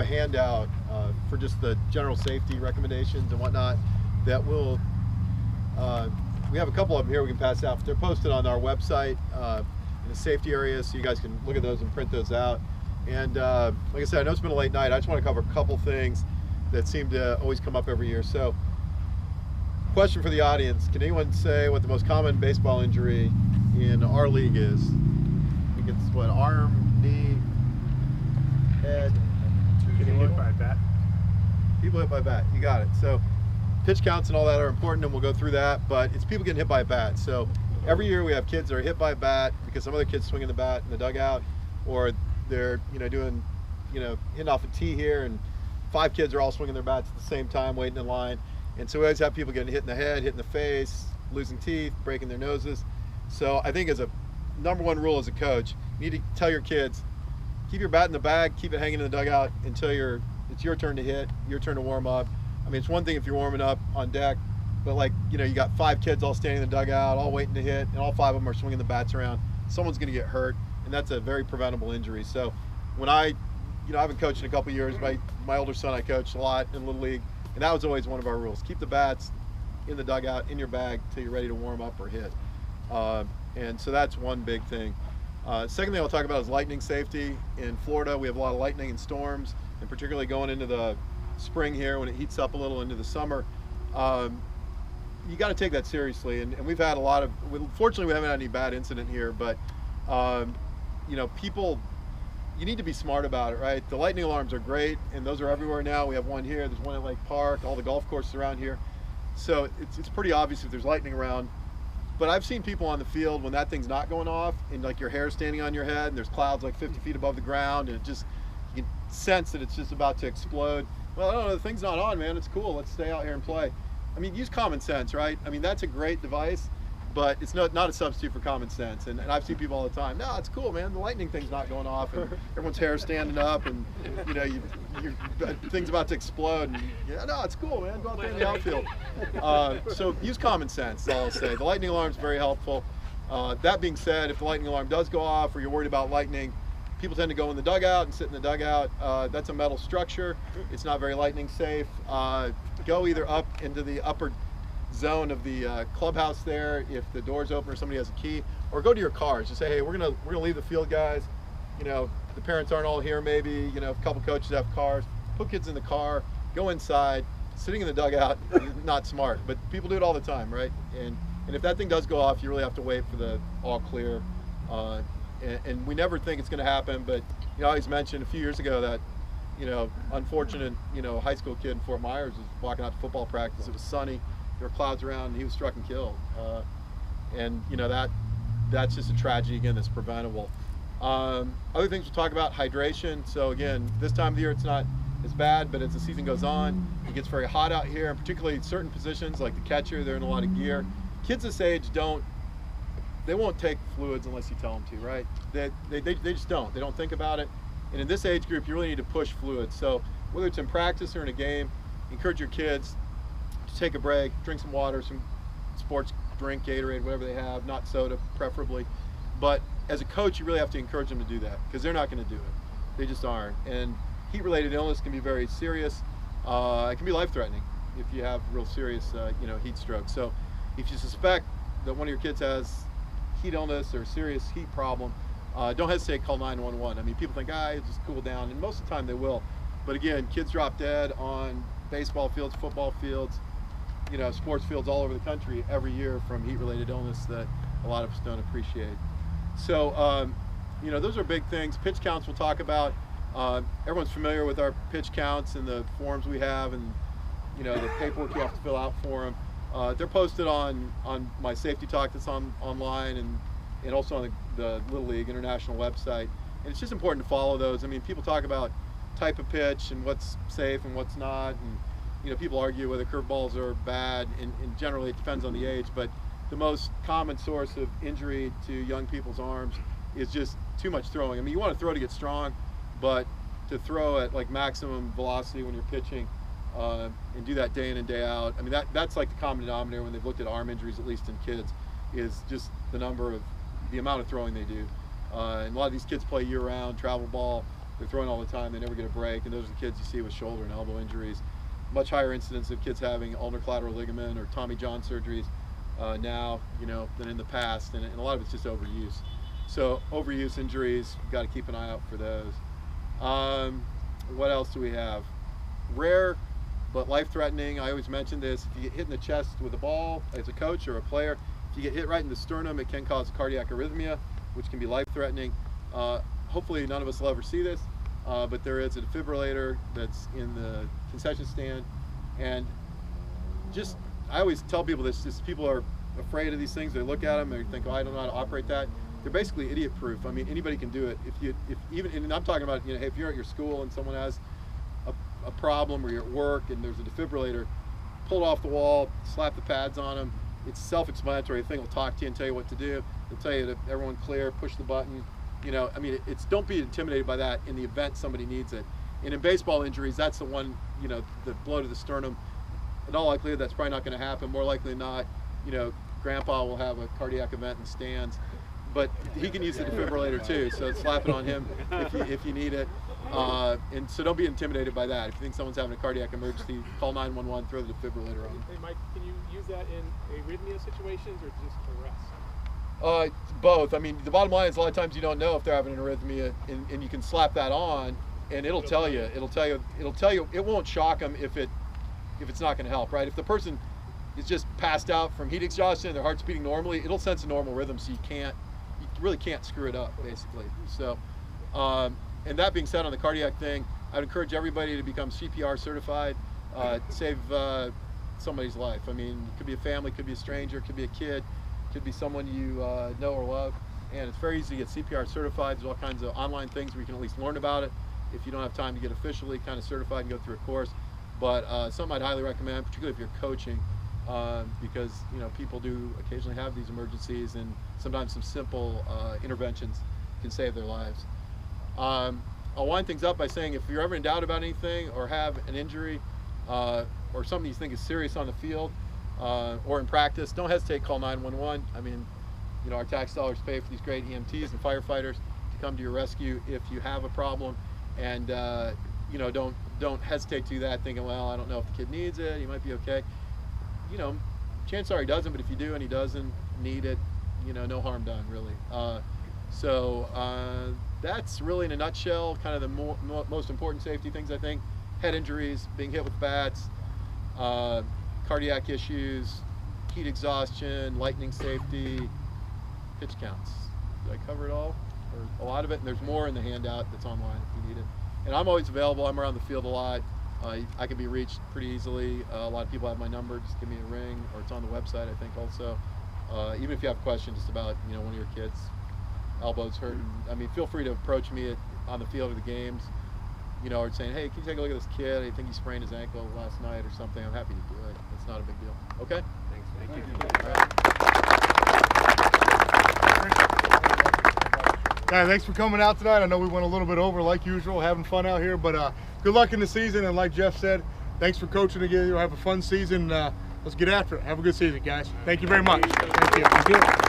a handout for just the general safety recommendations and whatnot that will, we have a couple of them here we can pass out. They're posted on our website in the safety area, so you guys can look at those and print those out. And like I said, I know it's been a late night. I just want to cover a couple things that seem to always come up every year. So, question for the audience, can anyone say what the most common baseball injury in our league is? I think it's what, arm, knee, head? Getting hit by a bat. People hit by a bat, you got it. So pitch counts and all that are important, and we'll go through that, but it's people getting hit by a bat. So every year we have kids that are hit by a bat because some other kid's swinging the bat in the dugout, or they're doing hitting off a tee here, and 5 kids are all swinging their bats at the same time, waiting in line. And so we always have people getting hit in the head, hit in the face, losing teeth, breaking their noses. So I think as a #1 rule as a coach, you need to tell your kids, keep your bat in the bag, keep it hanging in the dugout until it's your turn to hit, your turn to warm up. I mean, it's one thing if you're warming up on deck, but you got 5 kids all standing in the dugout, all waiting to hit, and all 5 of them are swinging the bats around. Someone's going to get hurt, and that's a very preventable injury. So when I haven't coached in a couple years. My older son I coached a lot in Little League, and that was always one of our rules. Keep the bats in the dugout, in your bag, till you're ready to warm up or hit. And so that's one big thing. Second thing I'll talk about is lightning safety. In Florida, we have a lot of lightning and storms, and particularly going into the spring here when it heats up a little into the summer. You got to take that seriously, and we've had a lot of, fortunately we haven't had any bad incident here, but people, you need to be smart about it, right? The lightning alarms are great, and those are everywhere now. We have one here, there's one at Lake Park, all the golf courses around here. So it's pretty obvious if there's lightning around. But I've seen people on the field when that thing's not going off, and your hair's standing on your head, and there's clouds 50 feet above the ground, and you can sense that it's just about to explode. Well, no, the thing's not on, man. It's cool. Let's stay out here and play. I mean, use common sense, right? I mean, that's a great device, but it's not a substitute for common sense. And I've seen people all the time, no, it's cool, man. The lightning thing's not going off, and everyone's hair standing up, and your thing's about to explode. And no, it's cool, man. Go out there in the outfield. So use common sense, I'll say. The lightning alarm is very helpful. That being said, if the lightning alarm does go off, or you're worried about lightning, people tend to go in the dugout and sit in the dugout. That's a metal structure. It's not very lightning safe. Go either up into the upper zone of the clubhouse there if the door's open or somebody has a key, or go to your cars. Just say, hey, we're gonna leave the field, guys. The parents aren't all here, maybe. A couple coaches have cars. Put kids in the car. Go inside. Sitting in the dugout is not smart, but people do it all the time, right? And if that thing does go off, you really have to wait for the all clear. And we never think it's going to happen, but I always mentioned a few years ago that unfortunate high school kid in Fort Myers was walking out to football practice. It was sunny, there were clouds around, and he was struck and killed. That's just a tragedy again that's preventable. Other things we'll talk about: hydration. So again, this time of the year it's not as bad, but as the season goes on, it gets very hot out here, and particularly certain positions like the catcher, they're in a lot of gear. Kids this age they won't take fluids unless you tell them to, right? They just don't. They don't think about it. And in this age group, you really need to push fluids. So whether it's in practice or in a game, encourage your kids to take a break, drink some water, some sports drink, Gatorade, whatever they have, not soda preferably. But as a coach, you really have to encourage them to do that, because they're not going to do it. They just aren't. And heat-related illness can be very serious. It can be life-threatening if you have real serious heat stroke. So if you suspect that one of your kids has heat illness or a serious heat problem, don't hesitate to call 911. I mean, people think, it'll just cool down, and most of the time they will. But again, kids drop dead on baseball fields, football fields, sports fields all over the country every year from heat-related illness that a lot of us don't appreciate. So, those are big things. Pitch counts we'll talk about. Everyone's familiar with our pitch counts and the forms we have, and the paperwork you have to fill out for them. They're posted on my safety talk that's online, and also on the Little League International website. And it's just important to follow those. I mean, people talk about type of pitch and what's safe and what's not, and people argue whether curveballs are bad, and generally it depends on the age, but the most common source of injury to young people's arms is just too much throwing. I mean, you want to throw to get strong, but to throw at maximum velocity when you're pitching, and do that day in and day out. I mean, that's like the common denominator when they've looked at arm injuries, at least in kids, is just the amount of throwing they do. And a lot of these kids play year-round, travel ball, they're throwing all the time, they never get a break, and those are the kids you see with shoulder and elbow injuries. Much higher incidence of kids having ulnar collateral ligament or Tommy John surgeries now, than in the past, and a lot of it's just overuse. So overuse injuries, you've got to keep an eye out for those. What else do we have? Rare but life-threatening. I always mention this: if you get hit in the chest with a ball as a coach or a player, if you get hit right in the sternum, it can cause cardiac arrhythmia, which can be life-threatening. Hopefully none of us will ever see this, but there is a defibrillator that's in the concession stand, and I always tell people this, just people are afraid of these things. They look at them, they think, oh, I don't know how to operate that. They're basically idiot-proof. I mean, anybody can do it. And I'm talking about, hey, if you're at your school and someone has a problem, or you're at work and there's a defibrillator, pull it off the wall, slap the pads on them. It's self-explanatory. The thing will talk to you and tell you what to do. They'll tell you to everyone clear, push the button. I mean, don't be intimidated by that in the event somebody needs it. And in baseball injuries, that's the one, the blow to the sternum. In all likelihood, that's probably not going to happen. More likely than not, Grandpa will have a cardiac event in the stands. But he can use the defibrillator too, so slap it on him if you need it. And so don't be intimidated by that. If you think someone's having a cardiac emergency, call 911, throw the defibrillator on them. Hey Mike, can you use that in arrhythmia situations or just arrest? Both. I mean, the bottom line is a lot of times you don't know if they're having an arrhythmia, and you can slap that on, and it'll tell you. It won't shock them if it's not going to help, right? If the person is just passed out from heat exhaustion and their heart's beating normally, it'll sense a normal rhythm, so you really can't screw it up, basically. So, and that being said, on the cardiac thing, I'd encourage everybody to become CPR certified, save somebody's life. I mean, it could be a family, it could be a stranger, it could be a kid, it could be someone you know or love. And it's very easy to get CPR certified. There's all kinds of online things where you can at least learn about it if you don't have time to get officially kind of certified and go through a course. But something I'd highly recommend, particularly if you're coaching, because people do occasionally have these emergencies, and sometimes some simple interventions can save their lives. I'll wind things up by saying, if you're ever in doubt about anything or have an injury or something you think is serious on the field or in practice, don't hesitate to call 911. I mean, our tax dollars pay for these great EMTs and firefighters to come to your rescue if you have a problem. And don't hesitate to do that thinking, well, I don't know if the kid needs it, he might be okay. Chances are he doesn't, but if you do and he doesn't need it, no harm done, really. So that's really, in a nutshell, kind of the most important safety things, I think. Head injuries, being hit with bats, cardiac issues, heat exhaustion, lightning safety, pitch counts. Did I cover it all? Or a lot of it? And there's more in the handout that's online if you need it. And I'm always available. I'm around the field a lot. I can be reached pretty easily. A lot of people have my number. Just give me a ring, or it's on the website, I think, also. Even if you have questions just about, one of your kids' elbows hurting, I mean, feel free to approach me on the field of the games, or saying, hey, can you take a look at this kid? I think he sprained his ankle last night or something. I'm happy to do it. It's not a big deal. Okay? Thanks. Thank you. All right. Guys, thanks for coming out tonight. I know we went a little bit over like usual, having fun out here, but good luck in the season. And like Jeff said, thanks for coaching together. Have a fun season. Let's get after it. Have a good season, guys. Thank you very much. Thank you.